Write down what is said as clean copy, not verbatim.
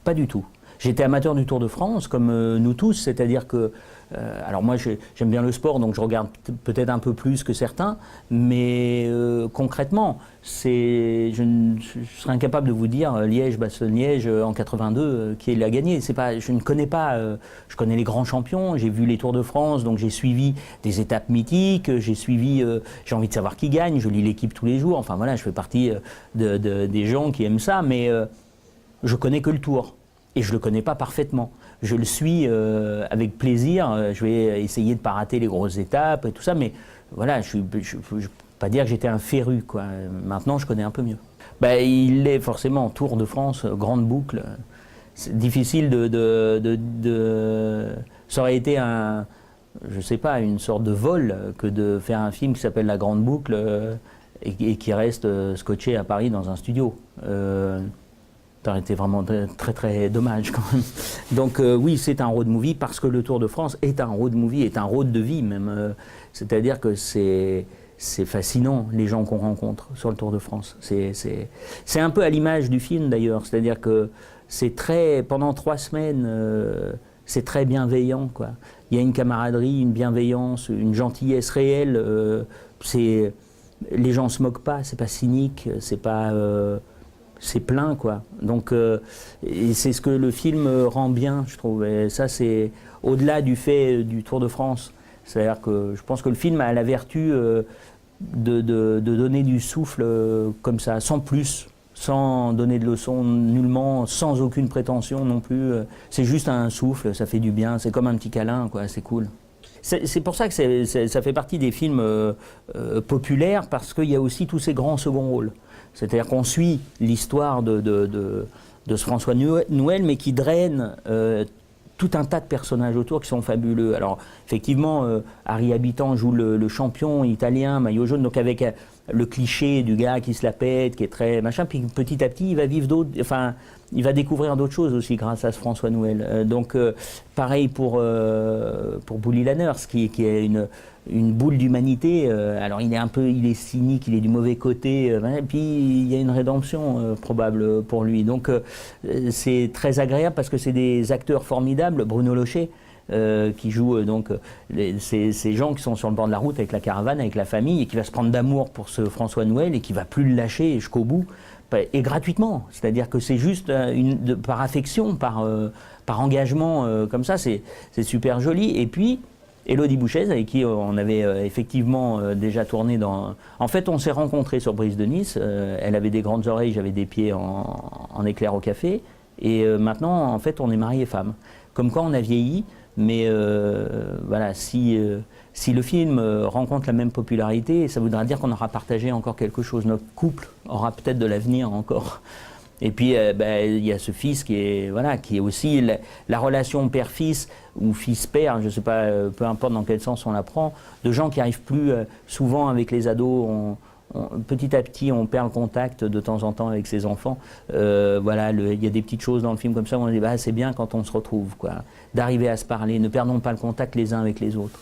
pas du tout. J'étais amateur du Tour de France, comme nous tous, c'est-à-dire que, alors moi j'aime bien le sport, donc je regarde peut-être un peu plus que certains, mais concrètement, je serais incapable de vous dire Liège-Bastogne-Liège en 82, qui l'a gagné. Je ne connais pas, je connais les grands champions, j'ai vu les Tours de France, donc j'ai suivi des étapes mythiques, j'ai envie de savoir qui gagne, je lis l'équipe tous les jours, enfin voilà, je fais partie des gens qui aiment ça, mais je connais que le Tour. Et je ne le connais pas parfaitement. Je le suis avec plaisir. Je vais essayer de ne pas rater les grosses étapes et tout ça. Mais voilà, je ne peux pas dire que j'étais un féru, quoi. Maintenant, je connais un peu mieux. Ben, il est forcément Tour de France, grande boucle. C'est difficile Ça aurait été je sais pas, une sorte de vol que de faire un film qui s'appelle La Grande Boucle et qui reste scotché à Paris dans un studio. Ça aurait été vraiment très très dommage quand même. Donc oui, c'est un road movie parce que le Tour de France est un road movie, est un road de vie même. C'est-à-dire que c'est fascinant les gens qu'on rencontre sur le Tour de France. C'est un peu à l'image du film d'ailleurs, c'est-à-dire que pendant 3 semaines, c'est très bienveillant, quoi. Il y a une camaraderie, une bienveillance, une gentillesse réelle. Les gens se moquent pas, c'est pas cynique, c'est pas c'est plein, quoi. Donc, et c'est ce que le film rend bien, je trouve. Et ça, c'est au-delà du fait du Tour de France. C'est-à-dire que je pense que le film a la vertu de donner du souffle comme ça, sans plus, sans donner de leçons nullement, sans aucune prétention non plus. C'est juste un souffle, ça fait du bien, c'est comme un petit câlin, quoi, c'est cool. C'est pour ça que ça fait partie des films populaires, parce qu'il y a aussi tous ces grands seconds rôles. C'est-à-dire qu'on suit l'histoire de ce François Nouel, mais qui draine tout un tas de personnages autour qui sont fabuleux. Alors, effectivement, Harry Habitant joue le champion italien, maillot jaune, donc avec le cliché du gars qui se la pète, qui est très machin, puis petit à petit, il va vivre il va découvrir d'autres choses aussi grâce à ce François Nouel. Donc, pareil pour Bully Lanners, qui est une boule d'humanité. Alors, il est cynique, il est du mauvais côté, et puis il y a une rédemption probable pour lui. Donc, c'est très agréable parce que c'est des acteurs formidables. Bruno Locher, qui joue ces gens qui sont sur le bord de la route avec la caravane, avec la famille, et qui va se prendre d'amour pour ce François Nouel et qui va plus le lâcher jusqu'au bout, et gratuitement. C'est-à-dire que c'est juste par affection, par engagement, comme ça, c'est super joli. Et puis, Élodie Bouchez, avec qui on avait effectivement déjà tourné En fait, on s'est rencontrés sur Brise de Nice. Elle avait des grandes oreilles, j'avais des pieds en éclair au café. Et maintenant, en fait, on est mari et femme. Comme quoi, on a vieilli. Mais voilà, si le film rencontre la même popularité, ça voudra dire qu'on aura partagé encore quelque chose. Notre couple aura peut-être de l'avenir encore. Et puis, il y a ce fils qui est aussi la relation père-fils ou fils-père, je ne sais pas, peu importe dans quel sens on la prend, de gens qui n'arrivent plus souvent avec les ados. Petit à petit, on perd le contact de temps en temps avec ses enfants. Voilà, il y a des petites choses dans le film comme ça où on dit c'est bien quand on se retrouve, quoi. D'arriver à se parler, ne perdons pas le contact les uns avec les autres.